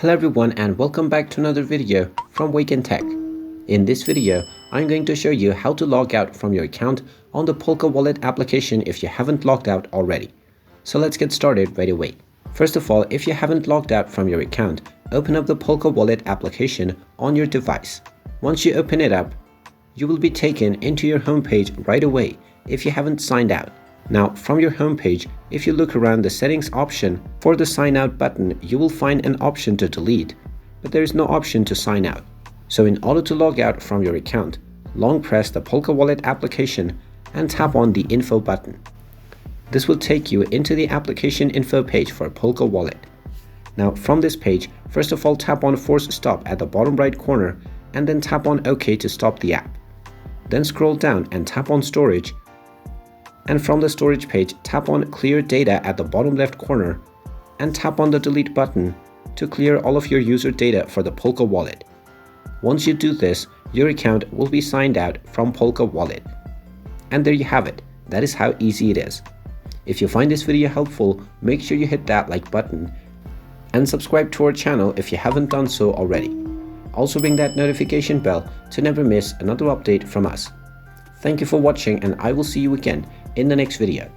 Hello everyone and welcome back to another video from Wake&Tech. In this video, I'm going to show you how to log out from your account on the Polka Wallet application if you haven't logged out already. So let's get started right away. First of all, if you haven't logged out from your account, open up the Polka Wallet application on your device. Once you open it up, you will be taken into your homepage right away if you haven't signed out. Now, from your homepage, if you look around the settings option for the sign out button, you will find an option to delete, but there is no option to sign out. So in order to log out from your account, long press the Polka Wallet application and tap on the info button. This will take you into the application info page for Polka Wallet. Now from this page, first of all tap on force stop at the bottom right corner and then tap on OK to stop the app. Then scroll down and tap on storage. And from the storage page, tap on Clear Data at the bottom left corner and tap on the Delete button to clear all of your user data for the Polka Wallet. Once you do this, your account will be signed out from Polka Wallet. And there you have it. That is how easy it is. If you find this video helpful, make sure you hit that like button and subscribe to our channel if you haven't done so already. Also ring that notification bell to never miss another update from us. Thank you for watching and I will see you again in the next video.